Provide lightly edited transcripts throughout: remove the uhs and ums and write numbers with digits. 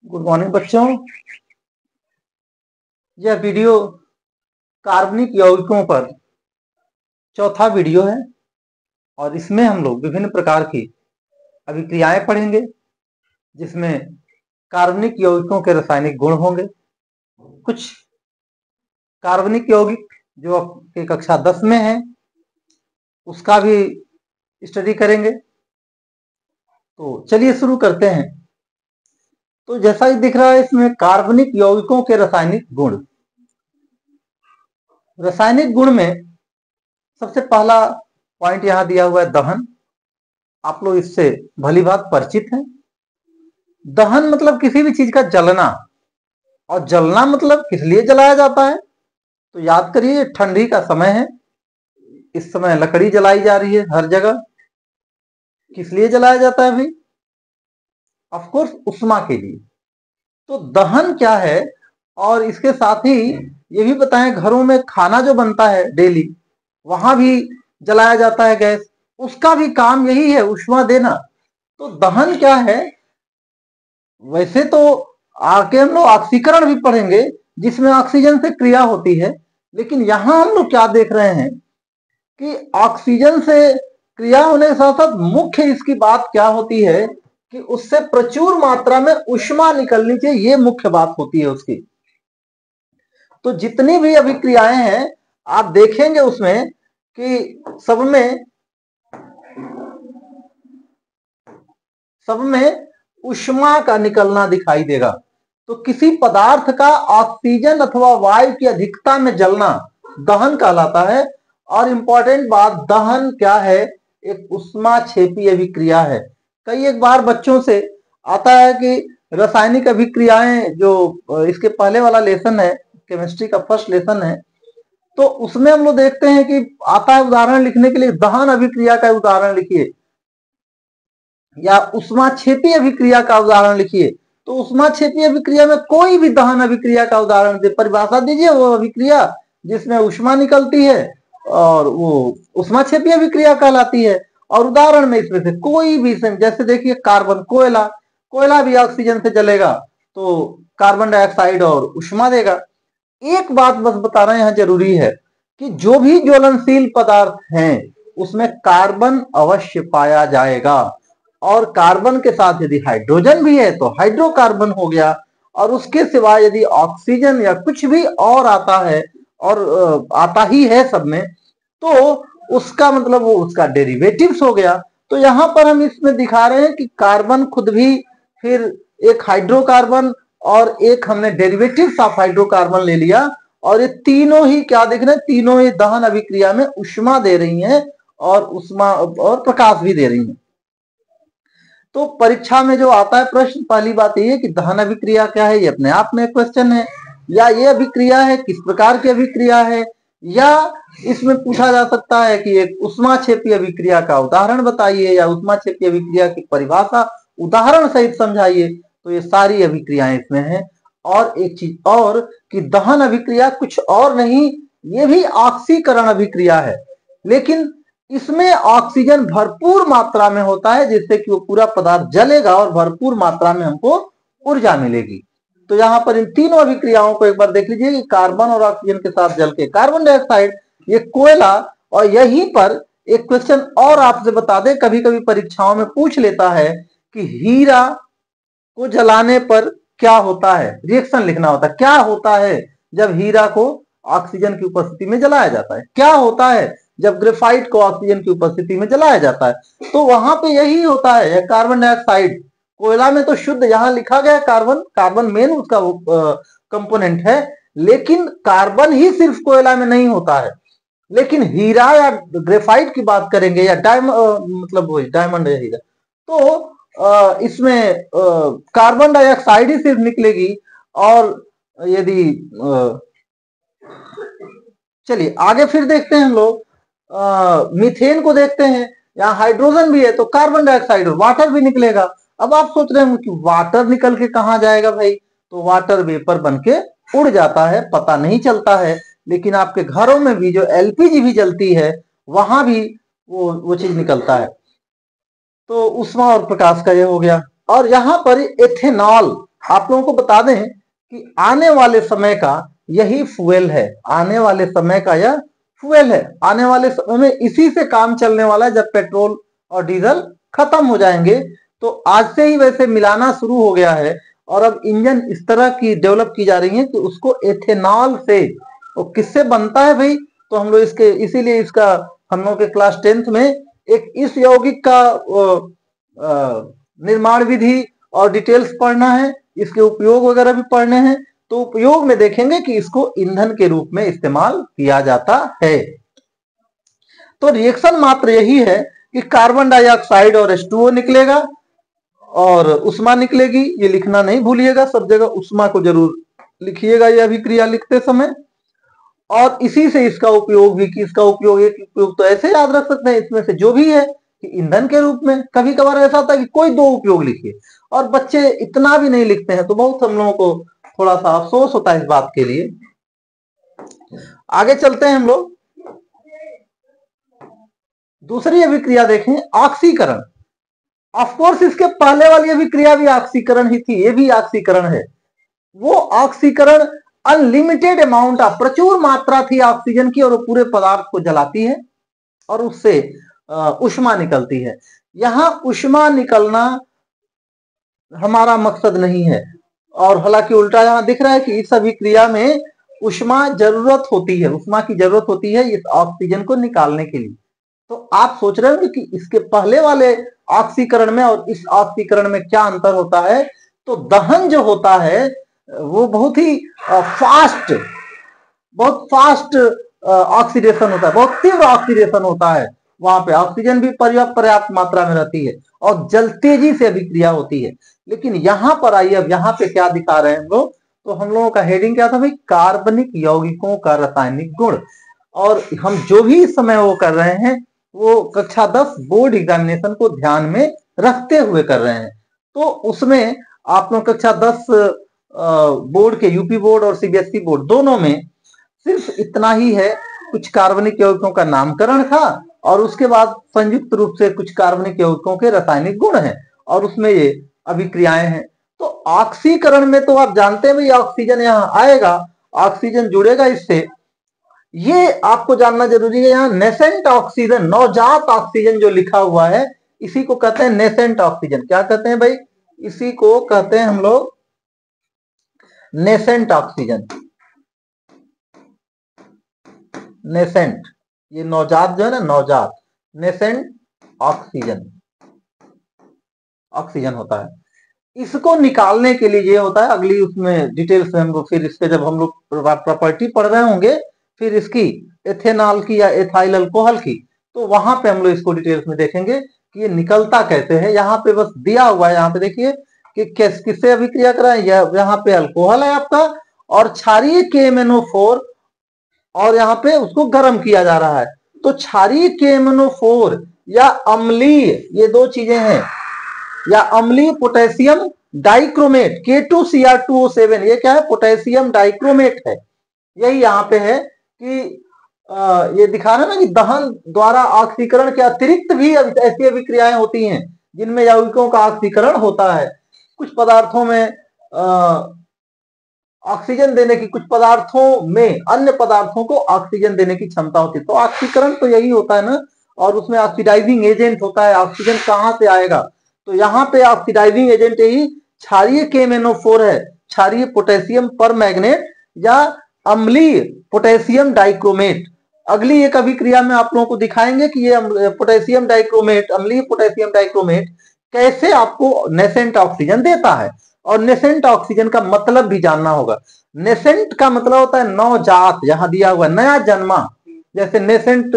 Good morning बच्चों। यह video कार्बनिक यौगिकों पर चौथा वीडियो है और इसमें हम लोग विभिन्न प्रकार की अभिक्रियाएं पढ़ेंगे, जिसमें कार्बनिक यौगिकों के रासायनिक गुण होंगे। कुछ कार्बनिक यौगिक जो आपके कक्षा 10 में है उसका भी स्टडी करेंगे। तो चलिए शुरू करते हैं। तो जैसा ही दिख रहा है इसमें कार्बनिक यौगिकों के रासायनिक गुण। रासायनिक गुण में सबसे पहला पॉइंट यहां दिया हुआ है दहन। आप लोग इससे भली भांति परिचित हैं। दहन मतलब किसी भी चीज का जलना, और जलना मतलब किस लिए जलाया जाता है। तो याद करिए, ठंडी का समय है, इस समय लकड़ी जलाई जा रही है हर जगह। किस लिए जलाया जाता है भाई? ऑफ कोर्स उष्मा के लिए। तो दहन क्या है, और इसके साथ ही ये भी बताएं, घरों में खाना जो बनता है डेली, वहां भी जलाया जाता है गैस, उसका भी काम यही है, उष्मा देना। तो दहन क्या है? वैसे तो आगे हम लोग ऑक्सीकरण भी पढ़ेंगे, जिसमें ऑक्सीजन से क्रिया होती है, लेकिन यहां हम लोग क्या देख रहे हैं कि ऑक्सीजन से क्रिया होने के साथ साथ मुख्य इसकी बात क्या होती है कि उससे प्रचुर मात्रा में उष्मा निकलनी चाहिए। ये मुख्य बात होती है उसकी। तो जितनी भी अभिक्रियाएं हैं आप देखेंगे उसमें कि सब में उष्मा का निकलना दिखाई देगा। तो किसी पदार्थ का ऑक्सीजन अथवा वायु की अधिकता में जलना दहन कहलाता है। और इंपॉर्टेंट बात, दहन क्या है? एक उष्माक्षेपी अभिक्रिया है। कई एक बार बच्चों से आता है कि रासायनिक अभिक्रियाएं, जो इसके पहले वाला लेसन है, केमिस्ट्री का फर्स्ट लेसन है, तो उसमें हम लोग देखते हैं कि आता है उदाहरण लिखने के लिए, दहन अभिक्रिया का उदाहरण लिखिए या उष्माक्षेपी अभिक्रिया का उदाहरण लिखिए। तो उष्माक्षेपी अभिक्रिया में कोई भी दहन अभिक्रिया का उदाहरण दे, परिभाषा दीजिए वो अभिक्रिया जिसमें उष्मा निकलती है, और वो उष्माक्षेपी अभिक्रिया कहलाती है। और उदाहरण में इसमें से कोई भी, जैसे देखिए कार्बन, कोयला भी ऑक्सीजन से जलेगा तो कार्बन डाइऑक्साइड और उष्मा देगा। एक बात बस बता रहे हैं यहाँ जरूरी है कि जो भी ज्वलनशील पदार्थ हैं उसमें कार्बन अवश्य पाया जाएगा, और कार्बन के साथ यदि हाइड्रोजन भी है तो हाइड्रोकार्बन हो गया। और उसके सिवाय यदि ऑक्सीजन या कुछ भी और आता है, और आता ही है सब में, तो उसका मतलब वो उसका डेरिवेटिव्स हो गया। तो यहां पर हम इसमें दिखा रहे हैं कि कार्बन खुद भी, फिर एक हाइड्रोकार्बन, और एक हमने डेरिवेटिव्स ऑफ हाइड्रोकार्बन ले लिया, और ये तीनों ही क्या देख रहे हैं? तीनों ही दहन अभिक्रिया में उष्मा दे रही हैं और उष्मा और प्रकाश भी दे रही हैं। तो परीक्षा में जो आता है प्रश्न, पहली बात ये है कि दहन अभिक्रिया क्या है, ये अपने आप में क्वेश्चन है, या ये अभिक्रिया है, किस प्रकार की अभिक्रिया है, या इसमें पूछा जा सकता है कि एक उष्माक्षेपी अभिक्रिया का उदाहरण बताइए, या उष्माक्षेपी अभिक्रिया की परिभाषा उदाहरण सहित समझाइए। तो ये सारी अभिक्रियाएं इसमें हैं। और एक चीज और कि दहन अभिक्रिया कुछ और नहीं, ये भी ऑक्सीकरण अभिक्रिया है, लेकिन इसमें ऑक्सीजन भरपूर मात्रा में होता है, जिससे कि वो पूरा पदार्थ जलेगा और भरपूर मात्रा में हमको ऊर्जा मिलेगी। तो यहाँ पर इन तीनों अभिक्रियाओं को एक बार देख लीजिए कि कार्बन और ऑक्सीजन के साथ जल के कार्बन डाइऑक्साइड, ये कोयला। और यहीं पर एक क्वेश्चन और आपसे बता दें, कभी कभी परीक्षाओं में पूछ लेता है कि हीरा को जलाने पर क्या होता है, रिएक्शन लिखना होता है। क्या होता है जब हीरा को ऑक्सीजन की उपस्थिति में जलाया जाता है? क्या होता है जब ग्रेफाइट को ऑक्सीजन की उपस्थिति में जलाया जाता है? तो वहां पे यही होता है, कार्बन डाइऑक्साइड। कोयला में तो शुद्ध यहाँ लिखा गया कार्बन, कार्बन मेन उसका कंपोनेंट है, लेकिन कार्बन ही सिर्फ कोयला में नहीं होता है। लेकिन हीरा या ग्रेफाइट की बात करेंगे, या मतलब वही डायमंड या हीरा, तो इसमें कार्बन डाइऑक्साइड ही सिर्फ निकलेगी। और यदि चलिए आगे फिर देखते हैं हम लोग, मीथेन को देखते हैं, यहाँ हाइड्रोजन भी है तो कार्बन डाइऑक्साइड और वाटर भी निकलेगा। अब आप सोच रहे हैं कि वाटर निकल के कहां जाएगा भाई? तो वाटर वेपर बन के उड़ जाता है, पता नहीं चलता है। लेकिन आपके घरों में भी जो एलपीजी भी जलती है, वहां भी वो चीज निकलता है। तो उष्मा और प्रकाश का ये हो गया। और यहाँ पर एथेनॉल, आप लोगों को बता दें कि आने वाले समय का यही फ्यूल है, आने वाले समय का यह फ्यूल है। आने वाले समय में इसी से काम चलने वाला है। जब पेट्रोल और डीजल खत्म हो जाएंगे तो आज से ही वैसे मिलाना शुरू हो गया है, और अब इंजन इस तरह की डेवलप की जा रही है कि उसको एथेनॉल से, वो किससे बनता है भाई, तो हम लोग इसके इसीलिए इसका हम लोग के क्लास 10th में एक इस यौगिक का निर्माण विधि और डिटेल्स पढ़ना है, इसके उपयोग वगैरह भी पढ़ने हैं। तो उपयोग में देखेंगे कि इसको ईंधन के रूप में इस्तेमाल किया जाता है। तो रिएक्शन मात्र यही है कि कार्बन डाइऑक्साइड और H2O निकलेगा और उष्मा निकलेगी। ये लिखना नहीं भूलिएगा, सब जगह उष्मा को जरूर लिखिएगा ये अभिक्रिया लिखते समय। और इसी से इसका उपयोग भी, कि इसका उपयोग, एक उपयोग तो ऐसे याद रख सकते हैं इसमें से जो भी है कि ईंधन के रूप में। कभी कभार ऐसा होता है कि कोई दो उपयोग लिखिए और बच्चे इतना भी नहीं लिखते हैं, तो बहुत हम लोगों को थोड़ा सा अफसोस होता है इस बात के लिए। आगे चलते हैं हम लोग, दूसरी अभिक्रिया देखें, ऑक्सीकरण। ऑफकोर्स इसके पहले वाली अभिक्रिया भी ऑक्सीकरण ही थी, ये भी ऑक्सीकरण है। वो ऑक्सीकरण अनलिमिटेड अमाउंट ऑफ, प्रचुर मात्रा थी ऑक्सीजन की, और वो पूरे पदार्थ को जलाती है और उससे ऊष्मा निकलती है। यहां ऊष्मा निकलना हमारा मकसद नहीं है, और हालांकि उल्टा यहां दिख रहा है कि इस अभिक्रिया में ऊष्मा जरूरत होती है, ऊष्मा की जरूरत होती है इस ऑक्सीजन को निकालने के लिए। तो आप सोच रहे होंगे कि इसके पहले वाले ऑक्सीकरण में और इस ऑक्सीकरण में क्या अंतर होता है। तो दहन जो होता है वो बहुत ही फास्ट ऑक्सीडेशन होता है, बहुत तीव्र ऑक्सीडेशन होता है। वहां पे ऑक्सीजन भी पर्याप्त मात्रा में रहती है और जल तेजी से अभिक्रिया होती है। लेकिन यहाँ पर आइए, अब यहाँ पे क्या दिखा रहे हैं हम लोग, तो हम लोगों का हेडिंग क्या था भाई, कार्बनिक यौगिकों का रासायनिक गुण। और हम जो भी इस समय वो कर रहे हैं वो कक्षा 10 बोर्ड एग्जामिनेशन को ध्यान में रखते हुए कर रहे हैं। तो उसमें आप लोग कक्षा 10 बोर्ड के, यूपी बोर्ड और सीबीएसई बोर्ड दोनों में सिर्फ इतना ही है, कुछ कार्बनिक यौगिकों का नामकरण था और उसके बाद संयुक्त रूप से कुछ कार्बनिक यौगिकों के रासायनिक गुण हैं और उसमें ये अभिक्रियाएं हैं। तो ऑक्सीकरण में तो आप जानते हैं भाई, ऑक्सीजन यहाँ आएगा, ऑक्सीजन जुड़ेगा इससे। ये आपको जानना जरूरी है, यहाँ नेसेंट ऑक्सीजन, नवजात ऑक्सीजन जो लिखा हुआ है, इसी को कहते हैं नेसेंट ऑक्सीजन। क्या कहते हैं भाई, इसी को कहते हैं हम लोग नेसेंट ऑक्सीजन। नेसेंट, ये नवजात जो है ना, नवजात, नेसेंट ऑक्सीजन, ऑक्सीजन होता है। इसको निकालने के लिए ये होता है, अगली उसमें डिटेल्स में हम लोग फिर इसके जब हम लोग प्रॉपर्टी पढ़ रहे होंगे, फिर इसकी एथेनॉल की या एथाइल अल्कोहल की, तो वहां पे हम लोग इसको डिटेल्स में देखेंगे कि ये निकलता कैसे है। यहाँ पे बस दिया हुआ है, यहाँ पे देखिए कि किससे अभिक्रिया कराएं। यहाँ पे अल्कोहल है आपका और क्षारीय KMnO4, और यहाँ पे उसको गर्म किया जा रहा है। तो क्षारीय KMnO4 या अम्लीय, ये दो चीजें हैं, या अम्लीय पोटेशियम डाइक्रोमेट K2Cr2O7, ये क्या है, पोटेशियम डाइक्रोमेट है। यही यहाँ पे है कि ये दिखा रहे हैं ना कि दहन द्वारा ऑक्सीकरण के अतिरिक्त भी ऐसी अभिक्रियाएं होती हैं जिनमें यौगिकों का ऑक्सीकरण होता है। कुछ पदार्थों में ऑक्सीजन देने की, कुछ पदार्थों में अन्य पदार्थों को ऑक्सीजन देने की क्षमता होती है। तो ऑक्सीकरण तो यही होता है ना, और उसमें ऑक्सीडाइजिंग एजेंट होता है। ऑक्सीजन कहां से आएगा, तो यहाँ पे ऑक्सीडाइजिंग एजेंट यही क्षारीय KMnO4 है, क्षारीय पोटेशियम परमैंगनेट या अम्लीय पोटेशियम डाइक्रोमेट। अगली एक अभिक्रिया में आप लोगों को दिखाएंगे कि ये पोटेशियम डाइक्रोमेट, अम्लीय पोटेशियम डाइक्रोमेट कैसे आपको नेसेंट ऑक्सीजन देता है। और नेसेंट ऑक्सीजन का मतलब भी जानना होगा। नेसेंट का मतलब होता है नवजात, यहां दिया हुआ नया जन्मा, जैसे नेसेंट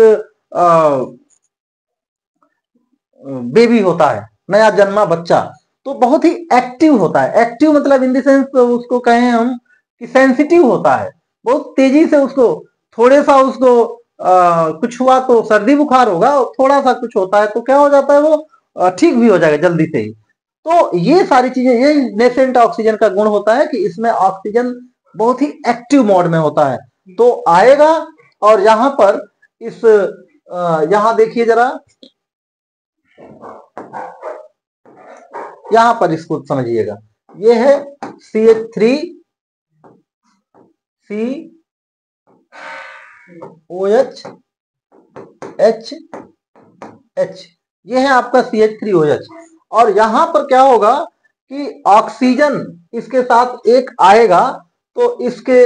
बेबी होता है, नया जन्मा बच्चा, तो बहुत ही एक्टिव होता है। एक्टिव मतलब इन द सेंस उसको कहें हम कि सेंसिटिव होता है, बहुत तेजी से उसको, थोड़े सा उसको कुछ हुआ तो सर्दी बुखार होगा, थोड़ा सा कुछ होता है तो क्या हो जाता है, वो ठीक भी हो जाएगा जल्दी से ही। तो ये सारी चीजें, ये नेसेंट ऑक्सीजन का गुण होता है कि इसमें ऑक्सीजन बहुत ही एक्टिव मोड में होता है। तो आएगा, और यहां पर इस यहां देखिए जरा, यहां पर इसको समझिएगा, ये है CH3 COH H, ये है आपका CH3OH। और यहां पर क्या होगा कि ऑक्सीजन इसके साथ एक आएगा, तो इसके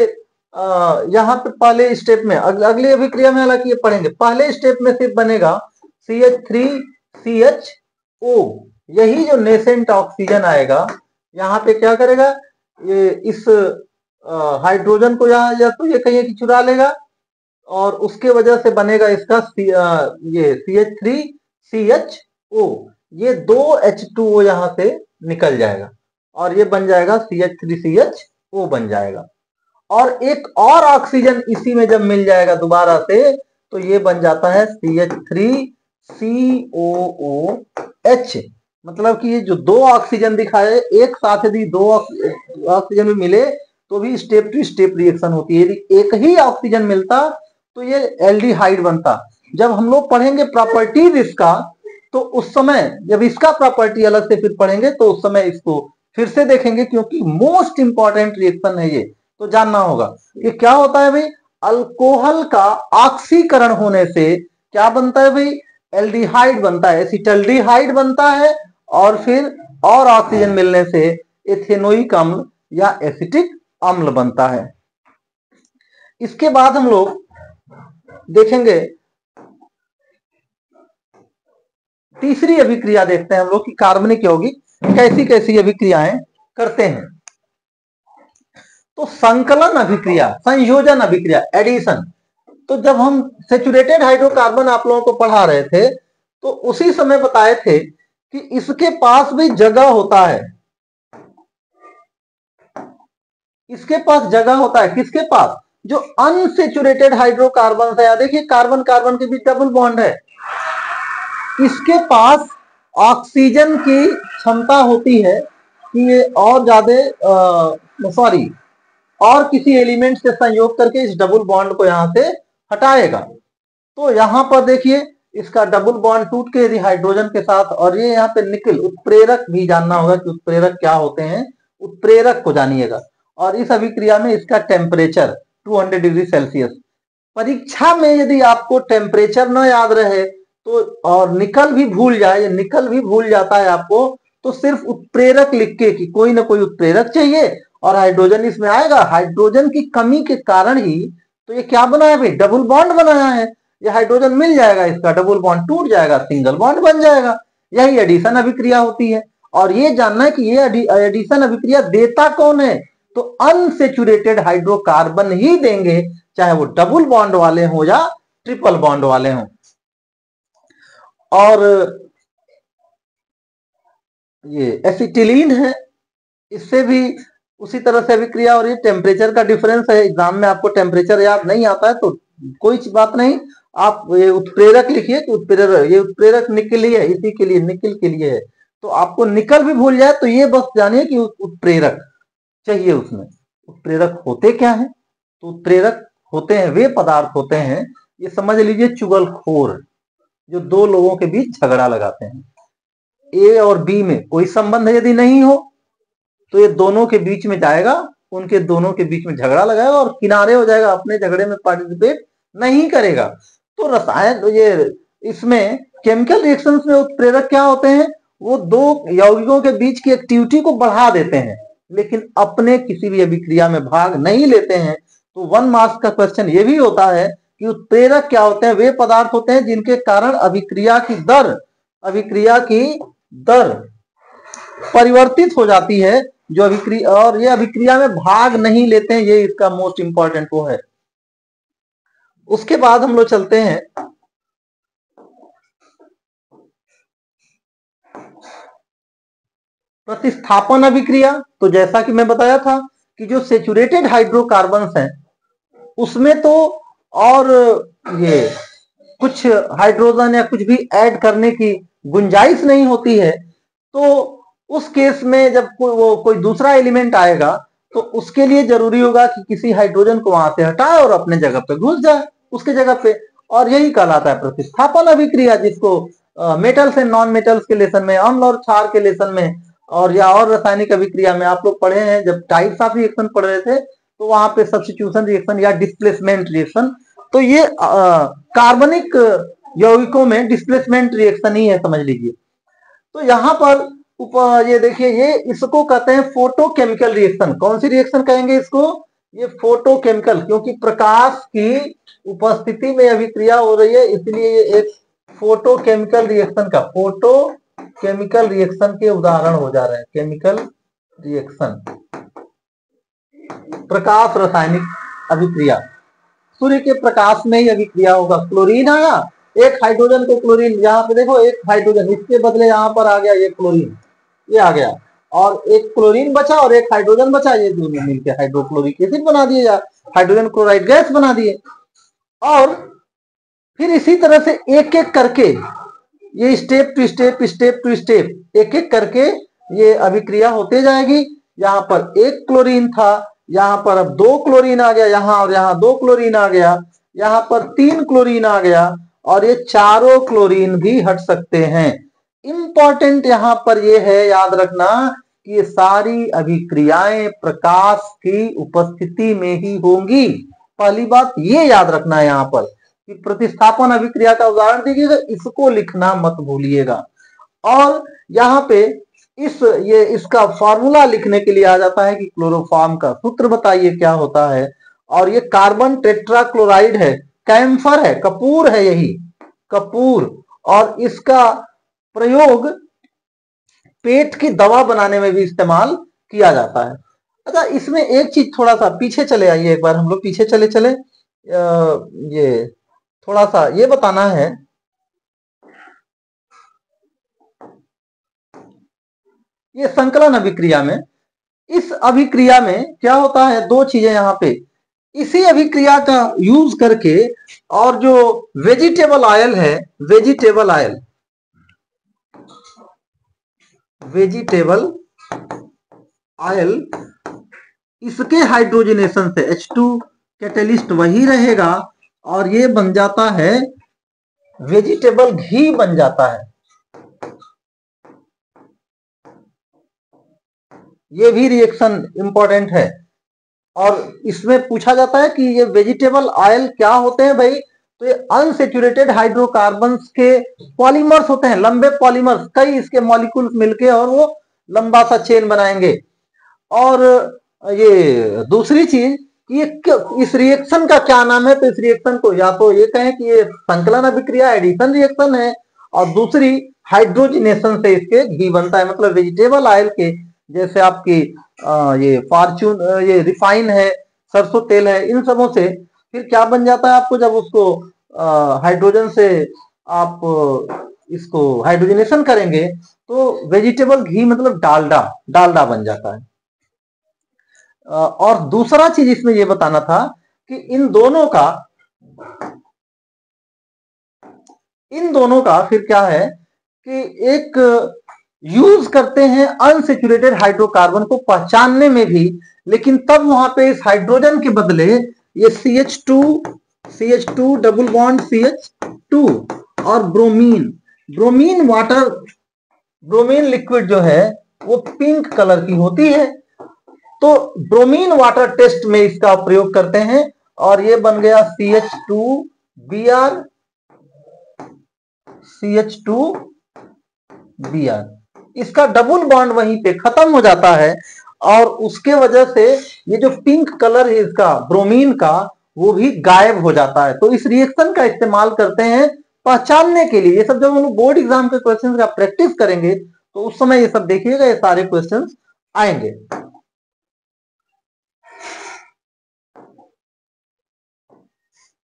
यहां पे पहले स्टेप में, अगली अभिक्रिया में हालांकि ये पढ़ेंगे, पहले स्टेप में सिर्फ बनेगा CH3CHO, यही जो नेसेंट ऑक्सीजन आएगा यहाँ पे क्या करेगा, ये इस हाइड्रोजन को यहाँ या तो ये कहीं चुरा लेगा, और उसके वजह से बनेगा इसका ये CH3CHO, ये दो H2O यहां से निकल जाएगा और ये बन जाएगा CH3CHO बन जाएगा। और एक और ऑक्सीजन इसी में जब मिल जाएगा दोबारा से, तो ये बन जाता है CH3COOH। मतलब कि ये जो दो ऑक्सीजन दिखाए एक साथ, यदि दो ऑक्सीजन में मिले तो भी स्टेप टू स्टेप रिएक्शन होती है। यदि एक ही ऑक्सीजन मिलता तो ये एल्डिहाइड बनता। जब हम लोग पढ़ेंगे प्रॉपर्टीज इसका, तो उस समय जब इसका प्रॉपर्टी अलग से फिर पढ़ेंगे तो उस समय इसको फिर से देखेंगे, क्योंकि मोस्ट इंपॉर्टेंट रिएक्शन है ये, तो जानना होगा कि क्या होता है भाई। अल्कोहल का ऑक्सीकरण होने से क्या बनता है भाई, एल्डिहाइड बनता है, एसिटल्डिहाइड बनता है, और फिर और ऑक्सीजन मिलने से एथेनोइक अम्ल या एसिटिक अम्ल बनता है। इसके बाद हम लोग देखेंगे तीसरी अभिक्रिया, देखते हैं हम लोग कि कार्बनिक यौगिक कैसी कैसी अभिक्रियाएं करते हैं। तो संकलन अभिक्रिया, संयोजन अभिक्रिया, एडिशन। तो जब हम सेचुरेटेड हाइड्रोकार्बन आप लोगों को पढ़ा रहे थे, तो उसी समय बताए थे कि इसके पास भी जगह होता है, इसके पास जगह होता है, किसके पास, जो अनसेचुरेटेड हाइड्रोकार्बन है। देखिए कार्बन कार्बन के बीच डबल बॉन्ड है, इसके पास ऑक्सीजन की क्षमता होती है कि ये और ज्यादा और किसी एलिमेंट से संयोग करके इस डबल बॉन्ड को यहां से हटाएगा। तो यहां पर देखिए इसका डबल बॉन्ड टूट के यदि हाइड्रोजन के साथ, और ये यहाँ पे निकल, उत्प्रेरक भी जानना होगा कि उत्प्रेरक क्या होते हैं, उत्प्रेरक को जानिएगा। और इस अभिक्रिया में इसका टेम्परेचर 200 डिग्री सेल्सियस। परीक्षा में यदि आपको टेम्परेचर न याद रहे तो, और निकल भी भूल जाए, निकल भी भूल जाता है आपको, तो सिर्फ उत्प्रेरक लिख के कि कोई ना कोई उत्प्रेरक चाहिए और हाइड्रोजन इसमें आएगा। हाइड्रोजन की कमी के कारण ही तो ये क्या बना है भाई, डबल बॉन्ड बनाया है। ये हाइड्रोजन मिल जाएगा, इसका डबल बॉन्ड टूट जाएगा, सिंगल बॉन्ड बन जाएगा। यही एडिशन अभिक्रिया होती है। और ये जानना है कि ये एडिशन अभिक्रिया देता कौन है, तो अनसेचुरेटेड हाइड्रोकार्बन ही देंगे, चाहे वो डबल बॉन्ड वाले हो या ट्रिपल बॉन्ड वाले हों। और ये एसिटिलीन है, इससे भी उसी तरह से अभिक्रिया। और ये टेम्परेचर का डिफरेंस है, एग्जाम में आपको टेम्परेचर याद नहीं आता है तो कोई बात नहीं, आप ये उत्प्रेरक लिखिए कि उत्प्रेरक, ये उत्प्रेरक निकल ही है, इसी के लिए, निकल के लिए है। तो आपको निकल भी भूल जाए तो ये बस जानिए कि उत्प्रेरक चाहिए उसमें। उत्प्रेरक होते क्या है, तो उत्प्रेरक होते हैं वे पदार्थ होते हैं, ये समझ लीजिए चुगलखोर, जो दो लोगों के बीच झगड़ा लगाते हैं। ए और बी में कोई संबंध यदि नहीं हो तो ये दोनों के बीच में जाएगा, उनके दोनों के बीच में झगड़ा लगाएगा और किनारे हो जाएगा, अपने झगड़े में पार्टिसिपेट नहीं करेगा। तो रसायन, ये इसमें केमिकल रिएक्शंस में उत्प्रेरक क्या होते हैं, वो दो यौगिकों के बीच की एक्टिविटी को बढ़ा देते हैं, लेकिन अपने किसी भी अभिक्रिया में भाग नहीं लेते हैं। तो 1 मार्क्स का क्वेश्चन ये भी होता है कि उत्प्रेरक क्या होते हैं, वे पदार्थ होते हैं जिनके कारण अभिक्रिया की दर परिवर्तित हो जाती है, जो अभिक्रिया, और ये अभिक्रिया में भाग नहीं लेते हैं, ये इसका मोस्ट इंपॉर्टेंट वो है। उसके बाद हम लोग चलते हैं प्रतिस्थापन अभिक्रिया। तो जैसा कि मैं बताया था कि जो सेचुरेटेड हाइड्रोकार्बन्स हैं उसमें तो और ये कुछ हाइड्रोजन या कुछ भी ऐड करने की गुंजाइश नहीं होती है। तो उस केस में जब कोई दूसरा एलिमेंट आएगा तो उसके लिए जरूरी होगा कि किसी हाइड्रोजन को वहां से हटाए और अपने जगह पे घुस जाए उसके जगह पे, और यही कहलाता है प्रतिस्थापन अभिक्रिया, जिसको मेटल्स एंड नॉन मेटल्स के लेसन में, अम्ल और क्षार के लेसन में और या और रासायनिक अभिक्रिया में आप लोग पढ़े हैं, जब टाइप्स ऑफ रिएक्शन पढ़ रहे थे तो वहां पे सब्स्टिट्यूशन रिएक्शन या डिस्प्लेसमेंट रिएक्शन, तो ये कार्बनिक यौगिकों में डिस्प्लेसमेंट रिएक्शन ही है, समझ लीजिए। तो यहाँ पर ये देखिए, ये इसको कहते हैं फोटोकेमिकल रिएक्शन। कौन सी रिएक्शन कहेंगे इसको? ये फोटोकेमिकल, क्योंकि प्रकाश की उपस्थिति में अभिक्रिया हो रही है, इसलिए ये एक फोटोकेमिकल रिएक्शन का, फोटोकेमिकल रिएक्शन के उदाहरण हो जा रहे हैं। केमिकल रिएक्शन, प्रकाश रासायनिक अभिक्रिया, सूर्य के प्रकाश में ही अभिक्रिया होगा। क्लोरीन आया, एक हाइड्रोजन को क्लोरीन, यहाँ पे देखो एक हाइड्रोजन, इसके बदले यहाँ पर आ गया ये क्लोरीन, ये आ गया, और एक क्लोरीन बचा और एक हाइड्रोजन बचा, ये दोनों मिलकर हाइड्रोक्लोरिक एसिड बना दिए, या हाइड्रोजन क्लोराइड गैस बना दिए। और फिर इसी तरह से एक एक करके ये step to step, step to step, एक एक करके ये अभिक्रिया होते जाएगी। यहाँ पर एक क्लोरीन था, यहाँ पर अब 2 क्लोरीन आ गया यहाँ, और यहाँ 2 क्लोरीन आ गया, यहाँ पर 3 क्लोरीन आ गया, और ये चारों क्लोरीन भी हट सकते हैं। इंपॉर्टेंट यहाँ पर ये है, याद रखना कि ये सारी अभिक्रियाएं प्रकाश की उपस्थिति में ही होंगी। पहली बात ये याद रखना है यहाँ पर कि प्रतिस्थापन अभिक्रिया का उदाहरण दीजिएगा, इसको लिखना मत भूलिएगा। और यहाँ पे इसका फॉर्मूला लिखने के लिए आ जाता है कि क्लोरोफॉर्म का सूत्र बताइए क्या होता है। और ये कार्बन टेट्राक्लोराइड है, कैम्फर है, कपूर है, यही कपूर, और इसका प्रयोग पेट की दवा बनाने में भी इस्तेमाल किया जाता है। अच्छा, इसमें एक चीज थोड़ा सा पीछे चले आइए, एक बार हम लोग पीछे चले ये थोड़ा सा ये बताना है, ये संकलन अभिक्रिया में, इस अभिक्रिया में क्या होता है, 2 चीजें यहाँ पे, इसी अभिक्रिया का यूज करके, और जो वेजिटेबल ऑयल है, वेजिटेबल ऑयल, इसके हाइड्रोजनेशन से H2 कैटेलिस्ट वही रहेगा, और ये बन जाता है वेजिटेबल घी बन जाता है। ये भी रिएक्शन इंपॉर्टेंट है। और इसमें पूछा जाता है कि ये वेजिटेबल ऑयल क्या होते हैं भाई, तो ये अनसेचुरेटेड हाइड्रोकार्बन्स के पॉलीमर्स होते हैं, लंबे पॉलीमर्स, कई इसके मॉलिक्यूल्स मिलके और वो लंबा सा चेन बनाएंगे। और ये दूसरी चीज, ये इस रिएक्शन का क्या नाम है, तो इस रिएक्शन को या तो ये कहें कि ये संकलन अभिक्रिया एडिशन रिएक्शन है, और दूसरी हाइड्रोजनेशन से इसके घी बनता है। मतलब वेजिटेबल ऑयल के जैसे आपकी ये फॉर्च्यून, ये रिफाइन है, सरसों तेल है, इन सबों से फिर क्या बन जाता है आपको, जब उसको हाइड्रोजन से आप इसको हाइड्रोजनेशन करेंगे तो वेजिटेबल घी मतलब डालडा बन जाता है। और दूसरा चीज इसमें यह बताना था कि इन दोनों का फिर क्या है कि एक यूज करते हैं अनसेचुरेटेड हाइड्रोकार्बन को पहचानने में भी, लेकिन तब वहां पे इस हाइड्रोजन के बदले ये CH2 डबल बॉन्ड CH2 और ब्रोमीन लिक्विड जो है वो पिंक कलर की होती है। तो ब्रोमीन वाटर टेस्ट में इसका प्रयोग करते हैं, और ये बन गया CH2Br। इसका डबल बॉन्ड वहीं पे खत्म हो जाता है, और उसके वजह से ये जो पिंक कलर है इसका ब्रोमीन का, वो भी गायब हो जाता है। तो इस रिएक्शन का इस्तेमाल करते हैं पहचानने के लिए। ये सब जब हम लोग बोर्ड एग्जाम के क्वेश्चन का प्रैक्टिस करेंगे तो उस समय ये सब देखिएगा, ये सारे क्वेश्चन आएंगे।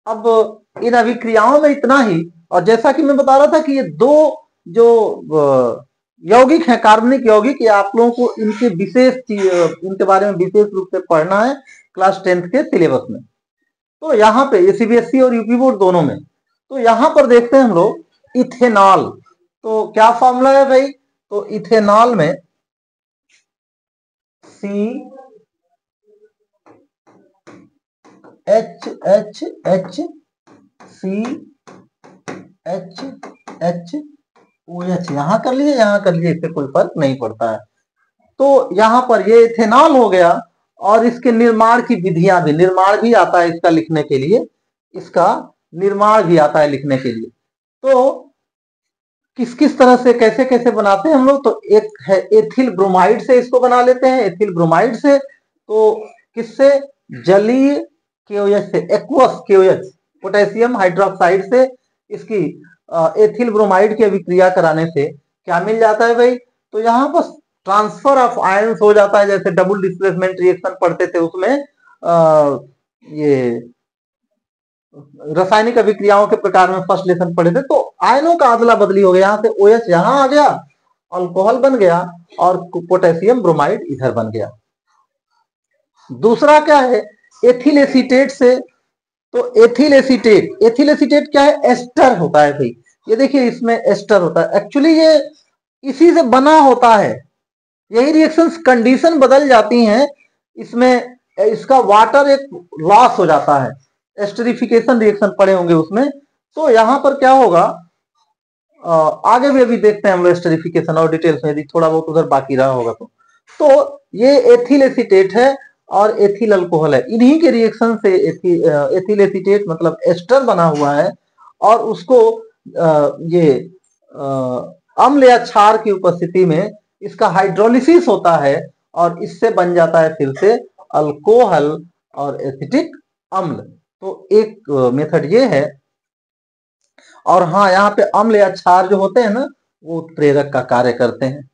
अब इन अभिक्रियाओं में इतना ही, और जैसा कि मैं बता रहा था कि ये 2 जो यौगिक हैं, कार्बनिक यौगिक, ये आप लोगों को इनके बारे में विशेष रूप से पढ़ना है क्लास 10th के सिलेबस में। तो यहाँ पे ये CBSE और यूपी बोर्ड दोनों में, तो यहाँ पर देखते हैं हम लोग इथेनॉल। तो क्या फॉर्मूला है भाई, तो इथेनॉल में CHHCHOH, यहाँ कर लीजिए, यहाँ कर लीजिए, इससे कोई फर्क नहीं पड़ता है। तो यहाँ पर ये इथेनॉल हो गया, और इसके निर्माण की विधियां भी, निर्माण भी आता है इसका लिखने के लिए, इसका निर्माण भी आता है लिखने के लिए। तो किस किस तरह से कैसे कैसे बनाते हैं हम लोग, तो एक है एथिल ब्रोमाइड से इसको बना लेते हैं, एथिल ब्रोमाइड से। तो किससे, जलीय KOH से, एक्वस KOH, पोटेशियम हाइड्रोक्साइड से इसकी एथिल ब्रोमाइड की अभिक्रिया कराने से क्या मिल जाता है भाई, तो यहाँ पर ट्रांसफर ऑफ आयंस हो जाता है। जैसे डबल डिस्प्लेसमेंट रिएक्शन पढ़ते थे उसमें ये रासायनिक अभिक्रियाओं के प्रकार में फर्स्ट लेसन पढ़े थे, तो आयनों का अदला बदली हो गया, यहाँ से OH यहाँ आ गया, अल्कोहल बन गया, और पोटेशियम ब्रोमाइड इधर बन गया। दूसरा क्या है, एथिल एसीटेट से। तो एथिल एसीटेट क्या है, एस्टर होता है भाई, ये देखिए इसमें एस्टर होता है, एक्चुअली ये इसी से बना होता है। यही रिएक्शंस कंडीशन बदल जाती हैं, इसमें इसका वाटर एक लॉस हो जाता है, एस्टरिफिकेशन रिएक्शन पढ़े होंगे उसमें। तो यहां पर क्या होगा, आगे भी अभी देखते हैं हम लोग एस्टरिफिकेशन और डिटेल्स में, यदि थोड़ा बहुत उधर बाकी रहा होगा तो ये एथिल एसीटेट है और एथिल अल्कोहल है, इन्हीं के रिएक्शन से एथिल एसीटेट मतलब एस्टर बना हुआ है, और उसको ये अम्ल या क्षार की उपस्थिति में इसका हाइड्रोलिसिस होता है, और इससे बन जाता है फिर से अल्कोहल और एसिटिक अम्ल। तो एक मेथड ये है। और हाँ, यहाँ पे अम्ल या क्षार जो होते हैं ना, वो उत्प्रेरक का कार्य करते हैं।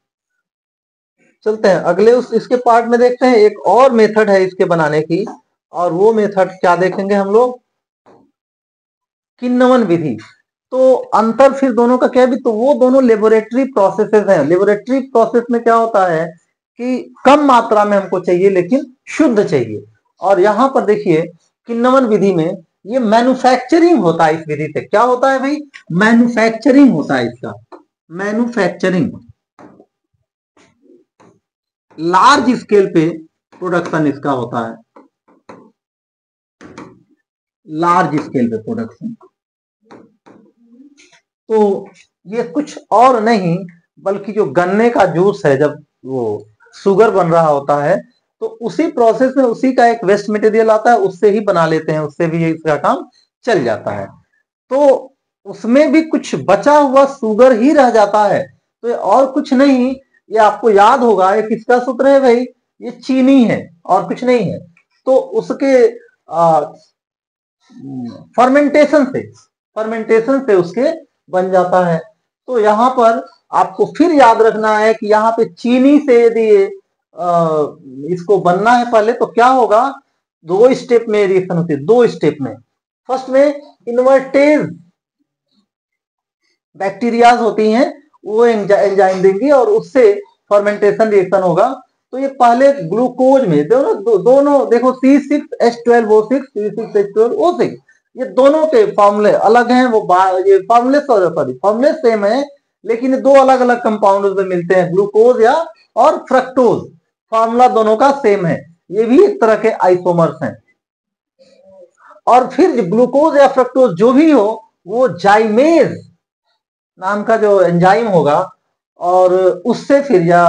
चलते हैं अगले इसके पार्ट में, देखते हैं एक और मेथड है इसके बनाने की, और वो मेथड क्या देखेंगे हम लोग, किन्नवन विधि। तो अंतर फिर दोनों का क्या है भी, तो वो दोनों लेबोरेटरी प्रोसेसेस हैं। लेबोरेटरी प्रोसेस में क्या होता है कि कम मात्रा में हमको चाहिए लेकिन शुद्ध चाहिए, और यहां पर देखिए किन्नवन विधि में ये मैन्युफैक्चरिंग होता है। इस विधि से क्या होता है भाई, मैन्युफैक्चरिंग होता है इसका, मैन्युफैक्चरिंग, लार्ज स्केल पे प्रोडक्शन इसका होता है, लार्ज स्केल पे प्रोडक्शन। तो ये कुछ और नहीं बल्कि जो गन्ने का जूस है, जब वो शुगर बन रहा होता है तो उसी प्रोसेस में उसी का एक वेस्ट मटेरियल आता है, उससे ही बना लेते हैं, उससे भी इसका काम चल जाता है। तो उसमें भी कुछ बचा हुआ शुगर ही रह जाता है, तो ये और कुछ नहीं, ये आपको याद होगा ये किसका सूत्र है भाई, ये चीनी है और कुछ नहीं है। तो उसके फर्मेंटेशन से उसके बन जाता है। तो यहाँ पर आपको फिर याद रखना है कि यहाँ पे चीनी से यदि इसको बनना है पहले, तो क्या होगा, दो स्टेप में रिएक्शन होती है, दो स्टेप में। फर्स्ट में इन्वर्टेज बैक्टीरियाज होती हैं, वो एंजाइम देंगी और उससे फर्मेंटेशन रिएक्शन होगा। तो ये पहले ग्लूकोज में दोनों देखो C6H12O6 C6H12O6, ये दोनों के फॉर्मूले अलग हैं, वो ये फॉर्मूले सेम है लेकिन दो अलग अलग कंपाउंड में मिलते हैं, ग्लूकोज या और फ्रक्टोज, फॉर्मूला दोनों का सेम है, ये भी एक तरह के आइसोमर्स हैं। और फिर ग्लूकोज या फ्रक्टोज जो भी हो, वो जाइमेज नाम का जो एंजाइम होगा, और उससे फिर या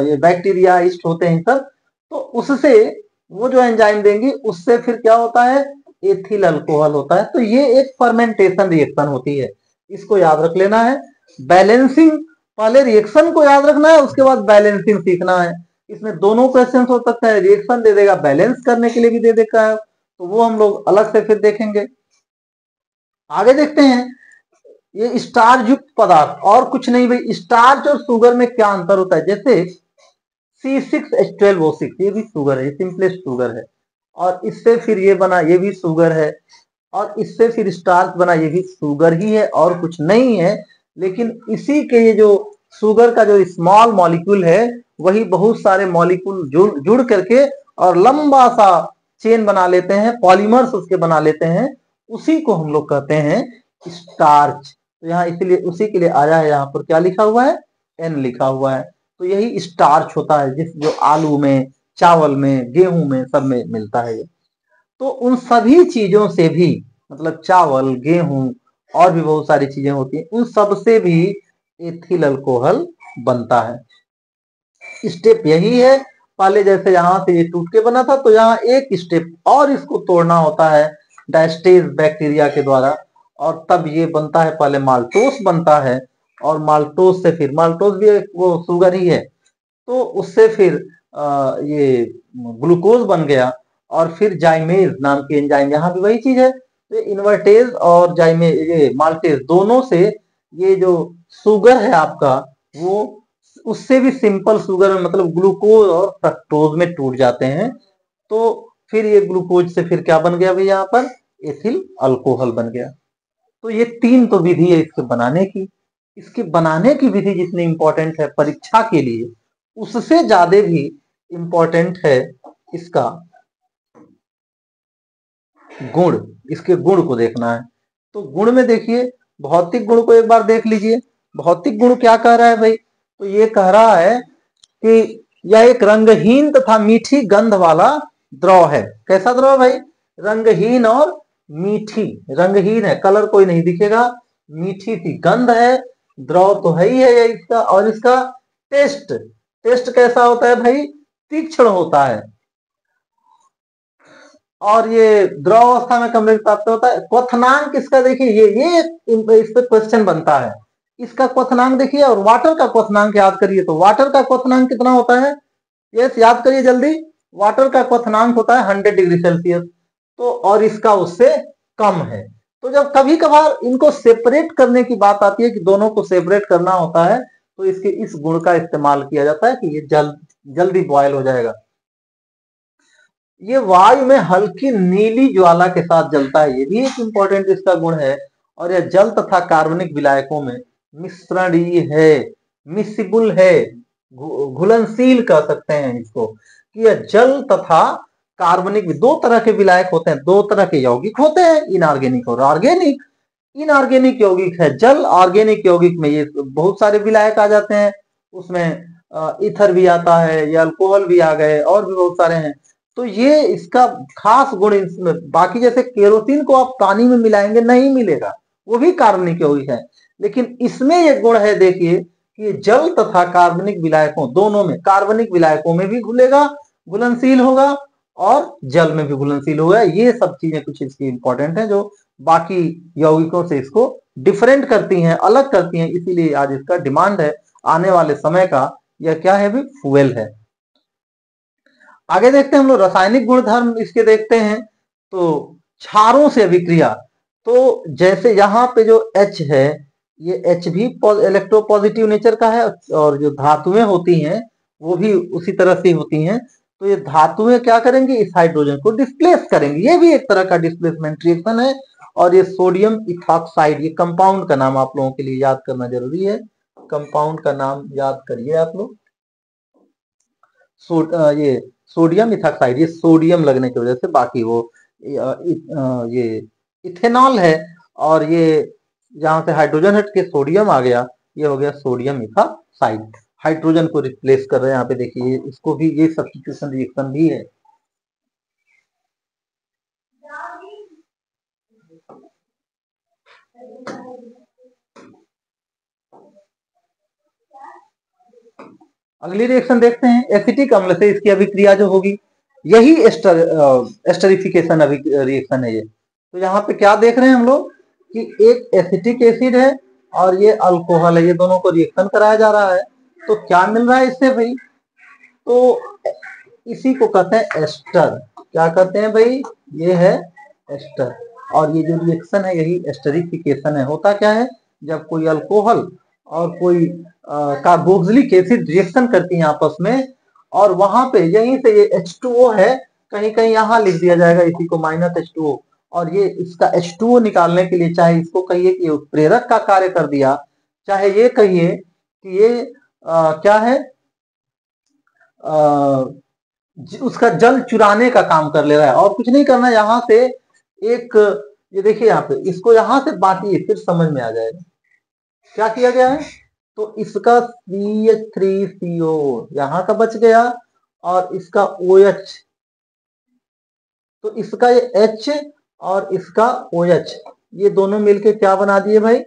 ये बैक्टीरिया ईस्ट होते हैं सब, तो उससे वो जो एंजाइम देंगी उससे फिर क्या होता है, एथिल अल्कोहल होता है। तो ये एक फर्मेंटेशन रिएक्शन होती है, इसको याद रख लेना है। बैलेंसिंग, पहले रिएक्शन को याद रखना है, उसके बाद बैलेंसिंग सीखना है। इसमें दोनों क्वेश्चन हो सकता है, रिएक्शन दे देगा, बैलेंस करने के लिए भी दे देगा है, तो वो हम लोग अलग से फिर देखेंगे। आगे देखते हैं, ये स्टार्च युक्त पदार्थ और कुछ नहीं भाई, स्टार्च और शुगर में क्या अंतर होता है, जैसे C6H12O6 ये भी शुगर है, ये सिंपलेस्ट शुगर है, और इससे फिर ये बना, ये भी शुगर है, और इससे फिर स्टार्च बना, ये भी शुगर ही है और कुछ नहीं है। लेकिन इसी के ये जो शुगर का जो स्मॉल मॉलिक्यूल है, वही बहुत सारे मॉलिक्यूल जुड़ करके और लंबा सा चेन बना लेते हैं, पॉलीमर्स उसके बना लेते हैं, उसी को हम लोग कहते हैं स्टार्च। तो यहाँ इसलिए उसी के लिए आया है, यहाँ पर क्या लिखा हुआ है, N लिखा हुआ है। तो यही स्टार्च होता है, जिस जो आलू में, चावल में, गेहूं में, सब में मिलता है। तो उन सभी चीजों से भी, मतलब चावल, गेहूं और भी बहुत सारी चीजें होती हैं, उन सब से भी एथिल अल्कोहल बनता है। स्टेप यही है। पहले जैसे यहां से ये टूट के बना था, तो यहाँ एक स्टेप और इसको तोड़ना होता है डायस्टेज बैक्टीरिया के द्वारा, और तब ये बनता है। पहले माल्टोस बनता है, और माल्टोस से फिर माल्टोस भी एक वो शुगर ही है, तो उससे फिर ये ग्लूकोज बन गया, और फिर जाइमेज नाम की एंजाइम, यहाँ भी वही चीज है। तो इन्वर्टेज और जाइमेज, ये माल्टेज दोनों से ये जो शुगर है आपका, वो उससे भी सिंपल शुगर में, मतलब ग्लूकोज और फ्रक्टोज में टूट जाते हैं। तो फिर ये ग्लूकोज से फिर क्या बन गया भाई, यहाँ पर एथिल अल्कोहल बन गया। तो ये तीन तो विधि है इसके बनाने की। इसके बनाने की विधि जितनी इंपॉर्टेंट है परीक्षा के लिए, उससे ज्यादा भी इंपॉर्टेंट है इसका गुण, इसके गुण को देखना है। तो गुण में देखिए, भौतिक गुण को एक बार देख लीजिए। भौतिक गुण क्या कह रहा है भाई, तो ये कह रहा है कि यह एक रंगहीन तथा मीठी गंध वाला द्रव है। कैसा द्रव भाई, रंगहीन और मीठी। रंगहीन है, कलर कोई नहीं दिखेगा, मीठी सी गंध है, द्रव तो है ही है इसका। और इसका टेस्ट, टेस्ट कैसा होता है भाई, तीक्ष्ण होता है। और ये द्रव अवस्था में कमरे प्राप्त होता है। क्वथनांक इसका देखिए, ये इस पे क्वेश्चन बनता है। इसका क्वथनांक देखिए, और वाटर का क्वथनांक याद करिए। तो वाटर का क्वथनांक कितना होता है, यस याद करिए जल्दी। वाटर का क्वथनांक होता है 100 डिग्री सेल्सियस। तो और इसका उससे कम है। तो जब कभी कभार इनको सेपरेट करने की बात आती है कि दोनों को सेपरेट करना होता है, तो इसके इस गुण का इस्तेमाल किया जाता है कि ये जल्दी बॉयल हो जाएगा। ये वायु में हल्की नीली ज्वाला के साथ जलता है, ये भी एक इंपॉर्टेंट इसका गुण है। और यह जल तथा कार्बनिक विलायकों में मिश्रणीय है, मिसिबुल है, घुलनशील कह सकते हैं इसको। कि यह जल तथा कार्बनिक, दो तरह के विलायक होते हैं, दो तरह के यौगिक होते हैं, इनऑर्गेनिक और ऑर्गेनिक। इनऑर्गेनिक यौगिक है जल, ऑर्गेनिक यौगिक में ये बहुत सारे विलायक आ जाते हैं। उसमें ईथर भी आता है, या अल्कोहल भी आ गए, और भी बहुत सारे हैं। तो ये इसका खास गुण इसमें, बाकी जैसे केरोसिन को आप पानी में मिलाएंगे नहीं मिलेगा, वो भी कार्बनिक यौगिक है। लेकिन इसमें ये गुण है देखिए, कि जल तथा कार्बनिक विलायकों दोनों में, कार्बनिक विलायकों में भी घुलेगा, घुलनशील होगा, और जल में भी घुलनशील होगा। ये सब चीजें कुछ इसकी इंपॉर्टेंट है, जो बाकी यौगिकों से इसको डिफरेंट करती हैं, अलग करती हैं। इसीलिए आज इसका डिमांड है आने वाले समय का। यह क्या है भी, फ्यूल है। आगे देखते हैं हम लोग रासायनिक गुणधर्म इसके देखते हैं। तो क्षारों से अभिक्रिया, तो जैसे यहाँ पे जो H है, ये H भी इलेक्ट्रोपॉजिटिव नेचर का है, और जो धातुएं होती हैं वो भी उसी तरह से होती हैं। तो ये धातुएं क्या करेंगी, इस हाइड्रोजन को डिस्प्लेस करेंगी, ये भी एक तरह का डिस्प्लेसमेंट रिएक्शन है। और ये सोडियम इथॉक्साइड, ये कंपाउंड का नाम आप लोगों के लिए याद करना जरूरी है। कंपाउंड का नाम याद करिए आप लोग। ये सोडियम इथॉक्साइड, ये सोडियम लगने की वजह से, बाकी वो ये इथेनॉल है। और ये जहां से हाइड्रोजन हट के सोडियम आ गया, ये हो गया सोडियम इथॉक्साइड। हाइड्रोजन को रिप्लेस कर रहे हैं यहाँ पे, देखिए इसको भी, ये सब्स्टिट्यूशन रिएक्शन भी है। अगली रिएक्शन देखते हैं, एसिटिक अम्ल से इसकी अभिक्रिया जो होगी, यही एस्टरिफिकेशन रिएक्शन है ये। तो यहाँ पे क्या देख रहे हैं हम लोग, कि एक एसिटिक एसिड है और ये अल्कोहल है, ये दोनों को रिएक्शन कराया जा रहा है। तो क्या मिल रहा है इससे भाई, तो इसी को कहते हैं एस्टर। क्या कहते हैं भाई, ये है एस्टर। और ये जो रिएक्शन है यही एस्टरिफिकेशन है। होता क्या है, जब कोई अल्कोहल और कोई कार्बोक्सिलिक एसिड रिएक्शन करती हैं आपस में, और वहां पे यहीं से ये H2O है, कहीं कहीं यहाँ लिख दिया जाएगा इसी को -H2O। और ये इसका H2O निकालने के लिए, चाहे इसको कहिए कि उत्प्रेरक का कार्य कर दिया, चाहे ये कहिए कि ये क्या है, उसका जल चुराने का काम कर ले रहा है। और कुछ नहीं करना, यहाँ से एक, ये देखिए यहाँ पे, इसको यहाँ से बांटिए, फिर समझ में आ जाएगा क्या किया गया है। तो इसका CH3CO यहाँ का बच गया, और इसका OH, तो इसका ये H और इसका OH, ये दोनों मिलके क्या बना दिए भाई,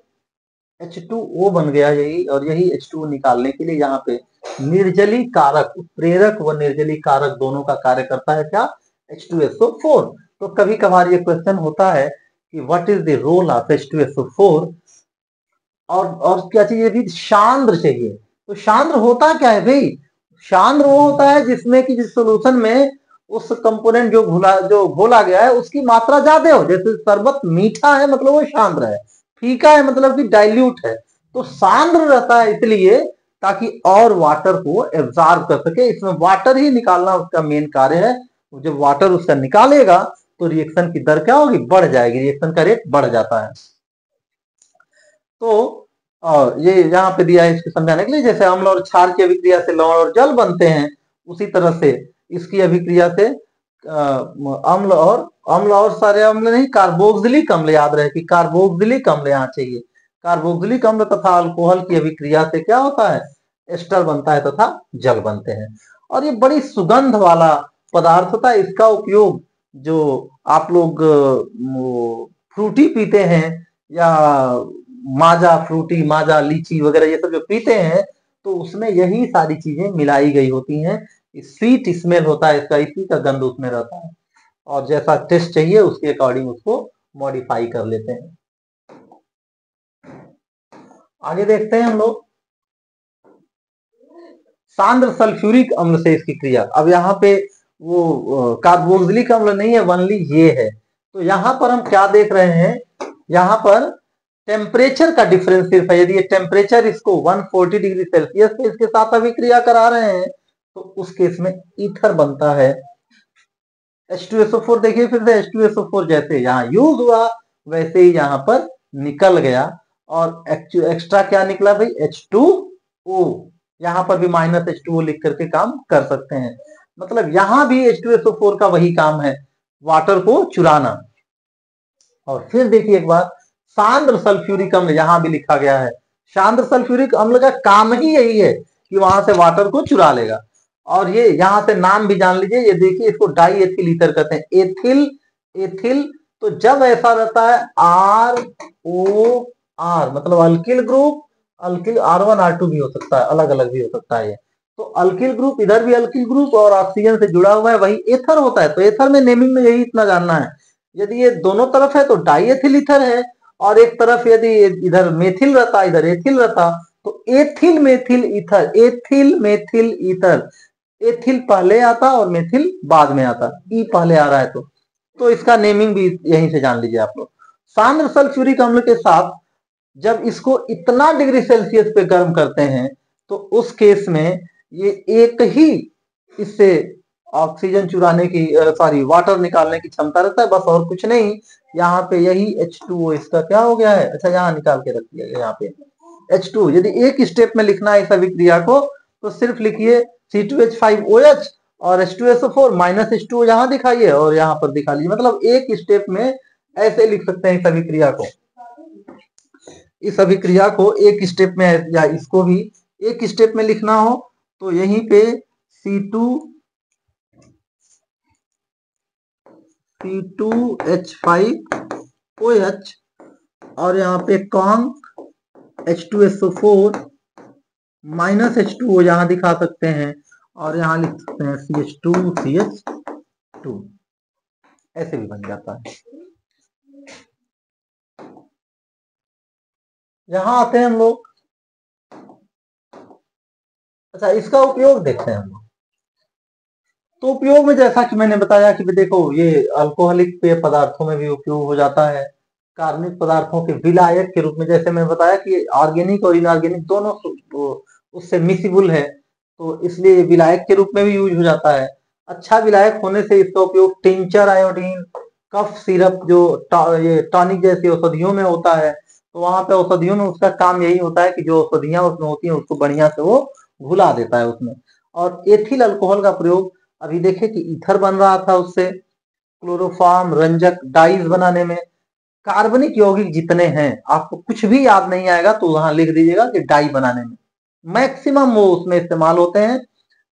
H2O बन गया यही। और यही H2O निकालने के लिए यहाँ पे निर्जली कारक, प्रेरक व निर्जली कारक दोनों का कार्य करता है क्या, H2SO4। तो कभी कभार ये क्वेश्चन होता है कि what is the role of H2SO4, और क्या चाहिए भी, सांद्र चाहिए। तो सांद्र होता क्या है भाई, सांद्र वो होता है जिसमें कि जिस सोल्यूशन में उस कंपोनेंट जो घोला गया है उसकी मात्रा ज्यादा हो। जैसे शरबत मीठा है मतलब वो सांद्र है, फीका है मतलब कि डाइल्यूट है। तो सांद्र रहता है इसलिए ताकि और वाटर को एब्जॉर्ब कर सके, इसमें वाटर ही निकालना उसका मेन कार्य है। जब वाटर उसका निकालेगा तो रिएक्शन की दर क्या होगी, बढ़ जाएगी, रिएक्शन का रेट बढ़ जाता है। तो ये यहाँ पे दिया है इसको समझाने के लिए, जैसे अम्ल और क्षार की अभिक्रिया से लवण और जल बनते हैं, उसी तरह से इसकी अभिक्रिया से अम्ल और सारे अम्ल नहीं, कार्बोक्सिलिक अम्ल, याद रहे कि कार्बोक्सिलिक अम्ल यहाँ चाहिए। कार्बोक्सिलिक अम्ल तथा अल्कोहल की अभिक्रिया से क्या होता है, एस्टर बनता है तथा जल बनते हैं। और ये बड़ी सुगंध वाला पदार्थ होता है। इसका उपयोग जो आप लोग फ्रूटी पीते हैं या माजा फ्रूटी, माजा लीची वगैरह ये सब जो पीते हैं, तो उसमें यही सारी चीजें मिलाई गई होती हैं। स्वीट स्मेल होता है इसका, इसी का गंध उसमें रहता है, और जैसा टेस्ट चाहिए उसके अकॉर्डिंग उसको मॉडिफाई कर लेते हैं। आगे देखते हैं हम लोग सांद्र सल्फ्यूरिक अम्ल से इसकी क्रिया। अब यहाँ पे वो कार्बोक्सिलिक अम्ल नहीं है, ओनली ये है। तो यहाँ पर हम क्या देख रहे हैं, यहाँ पर टेम्परेचर का डिफरेंस सिर्फ है। यदि ये टेम्परेचर इसको 140 डिग्री सेल्सियस पे इसके साथ अभिक्रिया करा रहे हैं तो उस केस में ईथर बनता है। H2SO4 देखिए फिर से, H2SO4 जैसे यहाँ यूज हुआ वैसे ही यहाँ पर निकल गया, और एक्स्ट्रा क्या निकला भाई, H2O। यहाँ पर भी -H2O लिख करके काम कर सकते हैं। मतलब यहाँ भी H2SO4 का वही काम है, वाटर को चुराना। और फिर देखिए एक बात, सांद्र सल्फ्यूरिक अम्ल यहाँ भी लिखा गया है। सांद्र सल्फ्यूरिक अम्ल का काम ही यही है कि वहां से वाटर को चुरा लेगा। और ये यहाँ से नाम भी जान लीजिए, ये देखिए इसको डाई एथिल ईथर कहते हैं, एथिल एथिल। तो जब ऐसा रहता है ROR मतलब alkyl group, alkyl R1 R2 भी हो सकता है, अलग अलग भी हो सकता है ये। तो अल्किल ग्रुप, इधर भी अल्किल ग्रुप और ऑक्सीजन से जुड़ा हुआ है, वही एथर होता है। तो एथर में नेमिंग में यही इतना जानना है। यदि ये दोनों तरफ है तो डाई एथिल ईथर है, और एक तरफ यदि इधर मेथिल रहता इधर एथिल रहता तो ethyl methyl ether, ethyl methyl ether. Ethyl पहले आता और मेथिल बाद में आता, ई पहले आ रहा है तो इसका नेमिंग भी यहीं से जान लीजिए आप लोग। सांद्र सल्फ्यूरिक अम्ल के साथ जब इसको इतना डिग्री सेल्सियस पे गर्म करते हैं तो उस केस में ये एक ही इससे ऑक्सीजन चुराने की वाटर निकालने की क्षमता रहता है, बस और कुछ नहीं। यहाँ पे यही H2O इसका क्या हो गया है, अच्छा यहाँ निकाल के रख दिया यहाँ पे H2। यदि एक स्टेप में लिखना है इस अभिक्रिया को तो सिर्फ लिखिए C2H5OH और H2SO4 -H2O यहाँ दिखाइए और यहाँ पर दिखा लीजिए। मतलब एक स्टेप में ऐसे लिख सकते हैं इस अभिक्रिया को। इस अभिक्रिया को एक स्टेप में या इसको भी एक स्टेप में लिखना हो तो यहीं पे C2H5OH और यहाँ पे कॉन्क H2SO4 -H2O यहाँ दिखा सकते हैं, और यहाँ लिख सकते हैं CH2CH2, ऐसे भी बन जाता है। यहां आते हैं हम लोग, अच्छा इसका उपयोग देखते हैं हम लोग। तो उपयोग में जैसा कि मैंने बताया कि देखो ये अल्कोहलिक पेय पदार्थों में भी उपयोग हो जाता है, कार्बनिक पदार्थों के विलायक के रूप में। जैसे मैं बताया कि ऑर्गेनिक और इनऑर्गेनिक दोनों उससे मिसिबल है, तो इसलिए विलायक के रूप में भी यूज हो जाता है। अच्छा विलायक होने से इसका उपयोग टिंचर आयोडीन, कफ सिरप जो ये टॉनिक जैसी औषधियों में होता है, तो वहां पे औषधियों में उसका काम यही होता है कि जो औषधियां उसमें होती हैं उसको बढ़िया से वो घुला देता है उसमें। और एथिल अल्कोहल का प्रयोग अभी देखे कि ईथर बन रहा था उससे, क्लोरोफॉर्म, रंजक, डाइज बनाने में। कार्बनिक यौगिक जितने हैं आपको कुछ भी याद नहीं आएगा तो वहां लिख दीजिएगा कि डाई बनाने में मैक्सिमम वो उसमें इस्तेमाल होते हैं,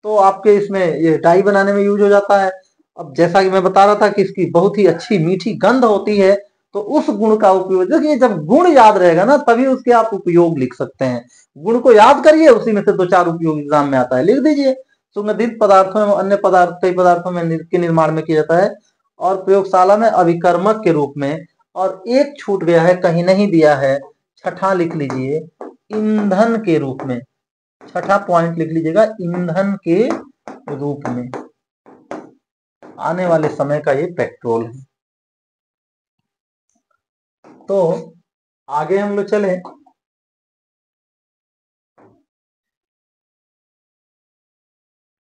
तो आपके इसमें ये डाई बनाने में यूज हो जाता है। अब जैसा कि मैं बता रहा था कि इसकी बहुत ही अच्छी मीठी गंध होती है, तो उस गुण का उपयोग, देखिए जब गुण याद रहेगा ना तभी उसके आप उपयोग लिख सकते हैं। गुण को याद करिए, उसी में से 2-4 उपयोग एग्जाम में आता है, लिख दीजिए। सुगंधित पदार्थों में अन्य पदार्थ कई पदार्थों में के निर्माण में किया जाता है और प्रयोगशाला में अभिकर्मक के रूप में। और एक छूट गया है, कहीं नहीं दिया है, छठा लिख लीजिए, ईंधन के रूप में। छठा पॉइंट लिख लीजिएगा, ईंधन के रूप में। आने वाले समय का ये पेट्रोल है। तो आगे हम लोग चले,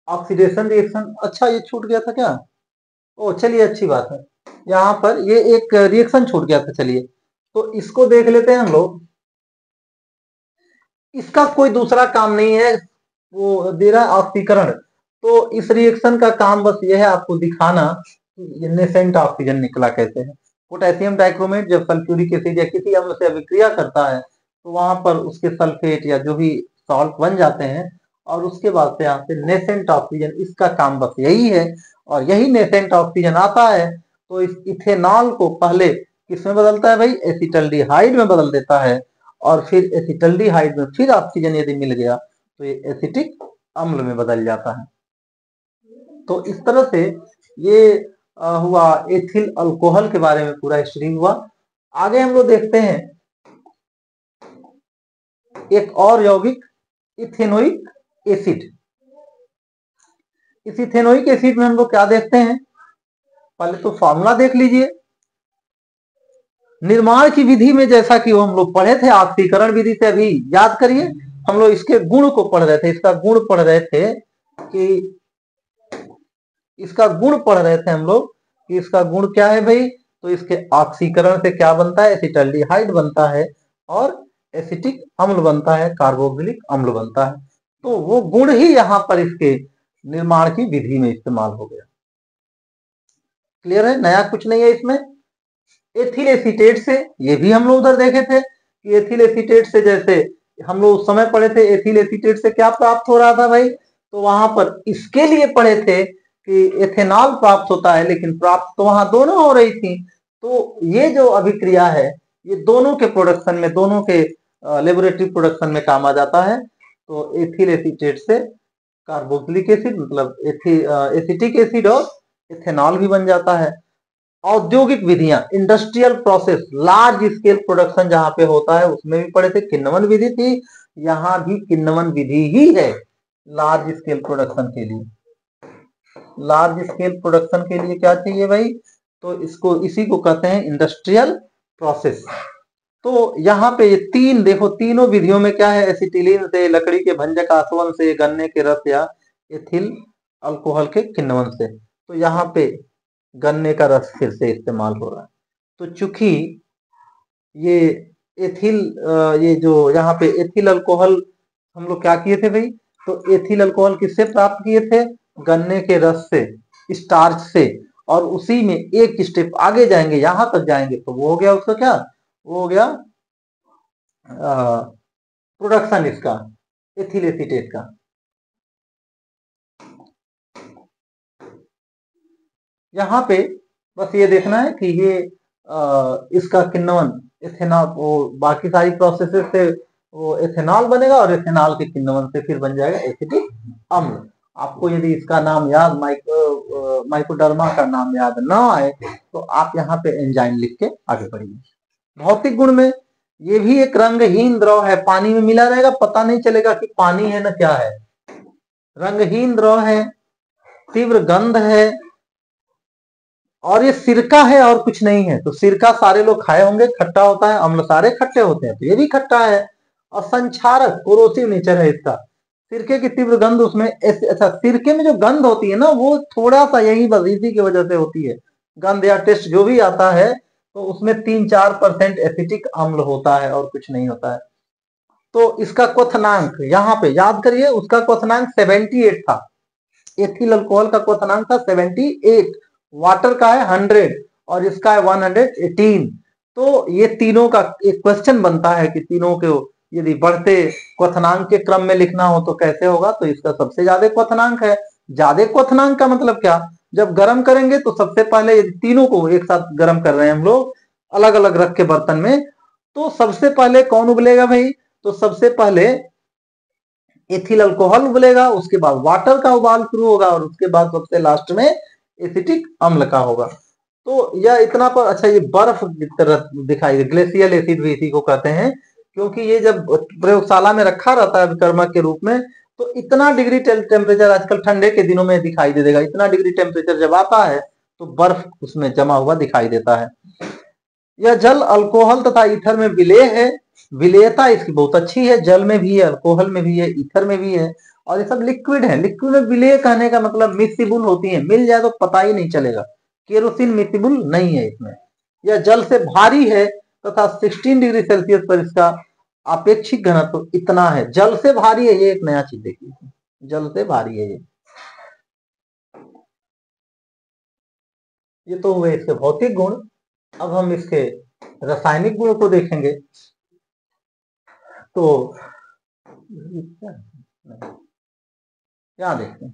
ऑक्सीडेशन रिएक्शन। अच्छा ये छूट गया था क्या? ओ चलिए अच्छी बात है, यहाँ पर ये एक रिएक्शन छूट गया था। चलिए तो इसको देख लेते हैं हम लोग। इसका कोई दूसरा काम नहीं है, वो दे रहा है ऑक्सीकरण। तो इस रिएक्शन का काम बस ये है आपको दिखाना कि नेसेंट ऑक्सीजन निकला कैसे है। पोटेशियम डाइक्रोमेट जब सल्फ्यूरिक एसिड या किसी अम्ल से अभिक्रिया करता है तो वहां पर उसके सल्फेट या जो भी सॉल्ट बन जाते हैं और उसके बाद से यहाँ पे नेसेंट ऑक्सीजन, इसका काम बस यही है। और यही नेसेंट ऑक्सीजन आता है तो इस इथेनॉल को पहले किसमें बदलता है भाई? एसिटल्डिहाइड में बदल देता है। और फिर एसिटल्डिहाइड में फिर ऑक्सीजन यदि मिल गया तो ये एसिटिक अम्ल में बदल जाता है। तो इस तरह से ये हुआ एथिल अल्कोहल के बारे में पूरा हिस्ट्री हुआ। आगे हम लोग देखते हैं एक और यौगिक, इथेनोइक एसिड। इस इथेनोइक एसिड में हम लोग क्या देखते हैं? पहले तो फॉर्मूला देख लीजिए। निर्माण की विधि में जैसा कि वो हम लोग पढ़े थे ऑक्सीकरण विधि से, अभी याद करिए हम लोग इसके गुण को पढ़ रहे थे, इसका गुण पढ़ रहे थे कि इसका गुण पढ़ रहे थे हम लोग कि इसका गुण क्या है भाई? तो इसके ऑक्सीकरण से क्या बनता है? एसिटल्डिहाइड बनता है और एसिटिक अम्ल बनता है, कार्बोक्सिलिक अम्ल बनता है। तो वो गुण ही यहाँ पर इसके निर्माण की विधि में इस्तेमाल हो गया। क्लियर है? नया कुछ नहीं है इसमें। एथिल एसीटेट से, ये भी हम लोग उधर देखे थे कि एथिल एसीटेट से, जैसे हम लोग उस समय पढ़े थे एथिल एसीटेट से क्या प्राप्त हो रहा था भाई? तो वहां पर इसके लिए पढ़े थे कि एथेनॉल प्राप्त होता है, लेकिन प्राप्त तो वहां दोनों हो रही थी। तो ये जो अभिक्रिया है ये दोनों के प्रोडक्शन में, दोनों के लेबोरेटरी प्रोडक्शन में काम आ जाता है। तो एथिल एसीटेट से कार्बोक्सिलिक एसिड मतलब एसिटिक एसिड और एथेनॉल भी बन जाता है। औद्योगिक विधियां, industrial process, large scale production जहां पे होता है उसमें भी पढ़े थे, किन्नवन विधि थी। यहाँ भी किन्नवन विधि ही है लार्ज स्केल प्रोडक्शन के लिए। लार्ज स्केल प्रोडक्शन के लिए क्या चाहिए भाई? तो इसको, इसी को कहते हैं इंडस्ट्रियल प्रोसेस। तो यहाँ पे ये तीन देखो, तीनों विधियों में क्या है? एसिटिलीन से, लकड़ी के भंजक आसवन से, गन्ने के रस या एथिल अल्कोहल के किण्वन से। तो यहाँ पे गन्ने का रस फिर से इस्तेमाल हो रहा है। तो चूंकि ये एथिल, ये जो यहाँ पे एथिल अल्कोहल हम लोग क्या किए थे भाई? तो एथिल अल्कोहल किससे प्राप्त किए थे? गन्ने के रस से, स्टार्च से। और उसी में एक स्टेप आगे जाएंगे, यहां तक जाएंगे तो वो हो गया उसका क्या? वो हो गया प्रोडक्शन इसका, एथिल एसीटेट का। यहाँ पे बस ये देखना है कि ये इसका किण्वन एथेनॉल, वो बाकी सारी प्रोसेसेस से वो एथेनॉल बनेगा और एथेनॉल के किण्वन से फिर बन जाएगा एसिटिक अम्ल। आपको यदि इसका नाम याद, माइकोडर्मा का नाम याद ना आए तो आप यहाँ पे एंजाइम लिख के आगे बढ़िए। भौतिक गुण में ये भी एक रंगहीन द्रव है, पानी में मिला रहेगा, पता नहीं चलेगा कि पानी है ना क्या है। रंगहीन द्रव है, तीव्र गंध है, और ये सिरका है और कुछ नहीं है। तो सिरका सारे लोग खाए होंगे, खट्टा होता है, अम्ल सारे खट्टे होते हैं, तो ये भी खट्टा है। और संक्षारक, कोरोसिव नेचर है इसका। सिरके की तीव्र गंध उसमें अच्छा, सिरके में जो गंध होती है ना वो थोड़ा सा यही बस इसी की वजह से होती है। गंध या टेस्ट जो भी आता है तो उसमें 3-4% एसिटिक अम्ल होता है और कुछ नहीं होता है। तो इसका क्वथनांक यहाँ पे याद करिए, उसका क्वथनांक 78 था। एथिल अल्कोहल का क्वथनांक था 78, वाटर का है 100 और इसका है 118। तो ये तीनों का एक क्वेश्चन बनता है कि तीनों को यदि बढ़ते क्वथनांक के क्रम में लिखना हो तो कैसे होगा? तो इसका सबसे ज्यादा क्वथनांक है। ज्यादा क्वथनांक का मतलब क्या? जब गर्म करेंगे तो सबसे पहले यदि तीनों को एक साथ गर्म कर रहे हैं हम लोग, अलग अलग रख के बर्तन में। तो सबसे पहले कौन उबलेगा भाई? तो सबसे पहले एथिल अल्कोहल उबलेगा, उसके बाद वाटर का उबाल शुरू होगा और उसके बाद सबसे लास्ट में एसिटिक अम्ल का होगा। तो यह इतना पर अच्छा, ये बर्फ की तरह दिखाई दे, ग्लेशियल एसिड भी इसी को कहते हैं, क्योंकि ये जब प्रयोगशाला में रखा रहता है विकर्मक के रूप में, तो इतना डिग्री टेम्परेचर आजकल ठंडे के दिनों में दिखाई दे देगा, इतना डिग्री टेम्परेचर जब आता है तो बर्फ उसमें जमा हुआ दिखाई देता है। यह जल अल्कोहल तथा ईथर में विलेय है। विलेयता इसकी बहुत अच्छी है, जल में भी है, अल्कोहल में भी है, ईथर में भी है, और ये सब लिक्विड है। लिक्विड में विलेय कहने का मतलब मिसिबल होती है, मिल जाए तो पता ही नहीं चलेगा। केरोसिन मिसिबल नहीं है इसमें। यह जल से भारी है तथा 16 डिग्री सेल्सियस पर इसका आपेक्षिक घनत्व इतना है। जल से भारी है, ये एक नया चीज देखिए, जल से भारी है ये तो हुए इसके भौतिक गुण। अब हम इसके रासायनिक गुणों को देखेंगे। तो क्या देखते हैं,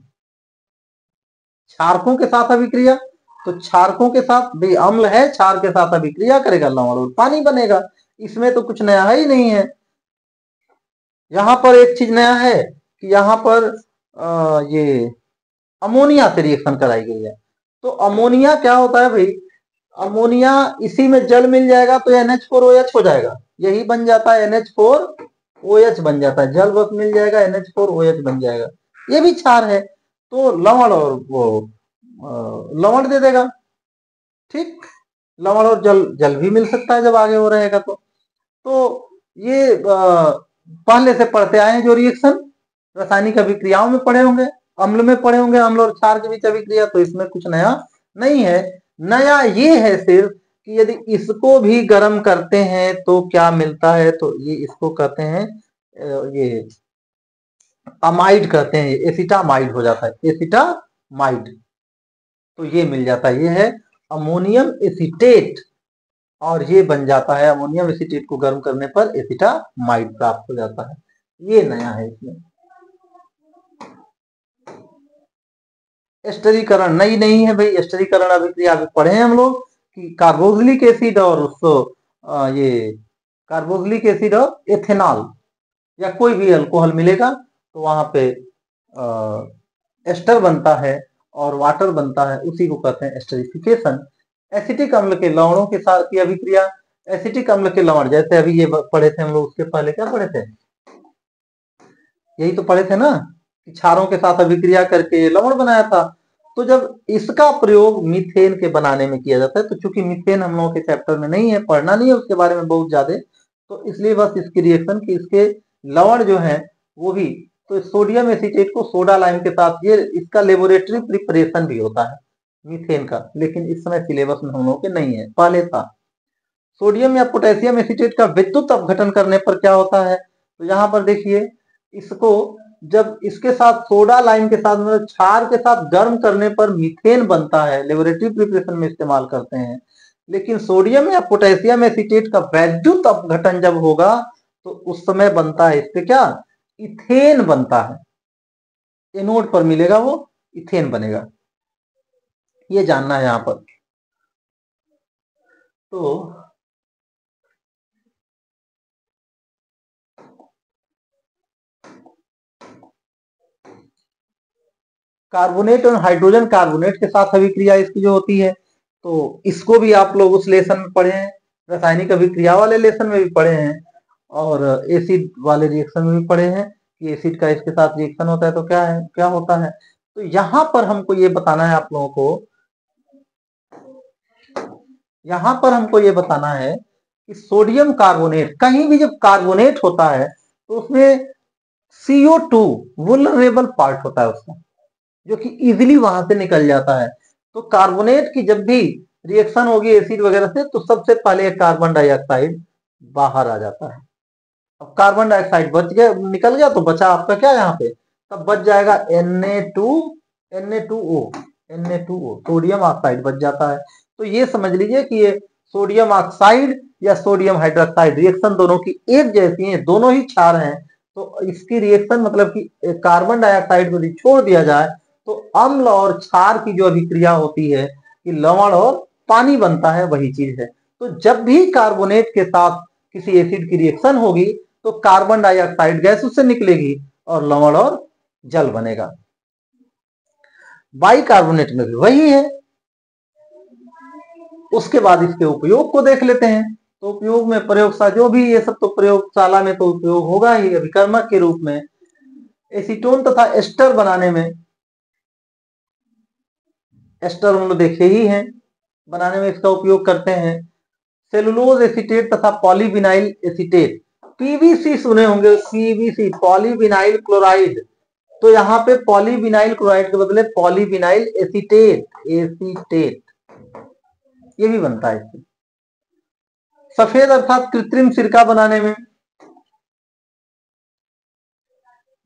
क्षारकों के साथ अभिक्रिया। तो क्षारकों के साथ भी अम्ल है, क्षार के साथ अभिक्रिया करेगा, लवण और पानी बनेगा। इसमें तो कुछ नया है ही नहीं है। यहां पर एक चीज नया है कि यहां पर ये अमोनिया से रिएक्शन कराई गई है। तो अमोनिया क्या होता है भाई? अमोनिया, इसी में जल मिल जाएगा तो NH4OH हो जाएगा, यही बन जाता है NH4OH बन जाता है। जल बस मिल जाएगा, NH4OH बन जाएगा, ये भी क्षार है। तो लवण और वो लवण दे देगा, ठीक। लवण और जल, जल भी मिल सकता है जब आगे हो रहेगा। तो ये पहले से पढ़ते आए हैं जो रिएक्शन, रासायनिक अभिक्रियाओं में पढ़े होंगे, अम्ल में पढ़े होंगे, अम्ल और क्षार के बीच अभिक्रिया। तो इसमें कुछ नया नहीं है। नया ये है सिर्फ कि यदि इसको भी गर्म करते हैं तो क्या मिलता है? तो ये इसको कहते हैं, ये अमाइड कहते हैं, एसिटामाइड हो जाता है, एसिटामाइड। तो ये मिल जाता है, ये है अमोनियम एसीटेट, और ये बन जाता है, अमोनियम एसीटेट को गर्म करने पर एसिटामाइड प्राप्त हो जाता है। ये नया है इसमें। एस्टरीकरण नई नहीं है भाई। एस्टरीकरण अभिक्रिया अभी पढ़े हैं हम लोग कि कार्बोक्सिलिक एसिड और उसको ये कार्बोक्सिलिक एसिड और एथेनॉल या कोई भी अल्कोहल मिलेगा तो वहां पे एस्टर बनता है और वाटर बनता है, उसी को कहते हैं एस्टरिफिकेशन। एसिटिक अम्ल के लवणों के साथ की अभिक्रिया। एसिटिक अम्ल के लवण, जैसे अभी ये पढ़े थे हम लोग, उसके पहले क्या पढ़े थे? यही तो पढ़े थे ना कि क्षारों के साथ अभिक्रिया करके लवण बनाया था। तो जब इसका प्रयोग मीथेन के बनाने में किया जाता है, तो चूंकि मीथेन हम लोगों के चैप्टर में नहीं है, पढ़ना नहीं है उसके बारे में बहुत ज्यादा, तो इसलिए बस इसकी रिएक्शन की इसके लवण जो है वो भी, तो सोडियम एसीटेट को सोडा लाइम के साथ, ये इसका लेबोरेटरी प्रिपरेशन भी होता है मीथेन का, लेकिन इस समय सिलेबस में हम लोगों के नहीं है, पहले था। सोडियम या पोटेशियम एसीटेट का विद्युत अपघटन करने पर क्या होता है? तो यहाँ पर देखिए, इसको जब इसके साथ सोडा लाइम के साथ, मतलब क्षार के साथ गर्म करने पर मीथेन बनता है, लेबोरेटरी प्रिपरेशन में इस्तेमाल करते हैं। लेकिन सोडियम या पोटेशियम एसीटेट का वैद्युत अपघटन जब होगा तो उस समय बनता है इससे क्या? इथेन बनता है। एनोड पर मिलेगा वो इथेन बनेगा, ये जानना है यहां पर। तो कार्बोनेट और हाइड्रोजन कार्बोनेट के साथ अभिक्रिया इसकी जो होती है, तो इसको भी आप लोग उस लेसन में पढ़े हैं, रासायनिक अभिक्रिया वाले लेसन में भी पढ़े हैं, और एसिड वाले रिएक्शन में भी पढ़े हैं कि एसिड का इसके साथ रिएक्शन होता है तो क्या है, क्या होता है। तो यहां पर हमको ये बताना है आप लोगों को, यहां पर हमको ये बताना है कि सोडियम कार्बोनेट, कहीं भी जब कार्बोनेट होता है तो उसमें CO2 वुलनरेबल पार्ट होता है उसका, जो कि इजीली वहां से निकल जाता है। तो कार्बोनेट की जब भी रिएक्शन होगी एसिड वगैरह से, तो सबसे पहले कार्बन डाइऑक्साइड बाहर आ जाता है। अब कार्बन डाइऑक्साइड बच गया, निकल गया, तो बचा आपका क्या यहाँ पे? तब बच जाएगा Na2O, सोडियम ऑक्साइड बच जाता है। तो ये समझ लीजिए कि ये सोडियम ऑक्साइड या सोडियम हाइड्रोक्साइड रिएक्शन दोनों की एक जैसी है, दोनों ही क्षार हैं। तो इसकी रिएक्शन मतलब कि कार्बन डाइऑक्साइड को यदि छोड़ दिया जाए तो अम्ल और क्षार की जो अभिक्रिया होती है कि लवण और पानी बनता है, वही चीज है। तो जब भी कार्बोनेट के साथ किसी एसिड की रिएक्शन होगी तो कार्बन डाइऑक्साइड गैस उससे निकलेगी और लवण और जल बनेगा। बाइकार्बोनेट में भी वही है। उसके बाद इसके उपयोग को देख लेते हैं। तो उपयोग में प्रयोगशाला जो भी, ये सब तो प्रयोगशाला में तो उपयोग होगा ही अभिकर्मक के रूप में। एसीटोन तथा एस्टर बनाने में, एस्टर हम लोग देखे ही हैं, बनाने में इसका उपयोग करते हैं। सेलुलोज एसीटेट तथा पॉलीविनाइल एसीटेट, पीवीसी सुने होंगे, पीवीसी पॉलीविनाइल क्लोराइड, तो यहाँ पे पॉलीविनाइल क्लोराइड के बदले पॉलीविनाइल एसीटेट, एसीटेट ये भी बनता है इससे। सफेद अर्थात कृत्रिम सिरका बनाने में,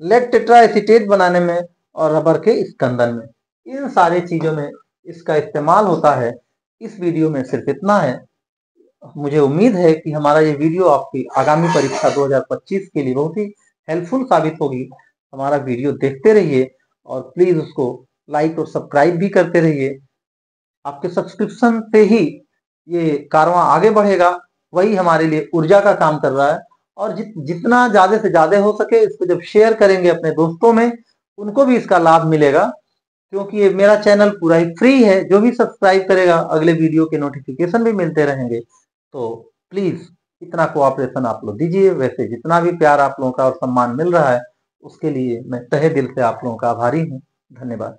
लेड टेट्रा एसीटेट बनाने में और रबर के स्कंदन में, इन सारी चीजों में इसका इस्तेमाल होता है। इस वीडियो में सिर्फ इतना है। मुझे उम्मीद है कि हमारा ये वीडियो आपकी आगामी परीक्षा 2025 के लिए बहुत ही हेल्पफुल साबित होगी। हमारा वीडियो देखते रहिए और प्लीज उसको लाइक और सब्सक्राइब भी करते रहिए। आपके सब्सक्रिप्शन से ही ये कारवां आगे बढ़ेगा, वही हमारे लिए ऊर्जा का काम कर रहा है। और जितना ज्यादा से ज्यादा हो सके इसको जब शेयर करेंगे अपने दोस्तों में, उनको भी इसका लाभ मिलेगा, क्योंकि ये मेरा चैनल पूरा ही फ्री है। जो भी सब्सक्राइब करेगा अगले वीडियो के नोटिफिकेशन भी मिलते रहेंगे। तो प्लीज इतना कोऑपरेशन आप लोग दीजिए। वैसे जितना भी प्यार आप लोगों का और सम्मान मिल रहा है उसके लिए मैं तहे दिल से आप लोगों का आभारी हूँ। धन्यवाद।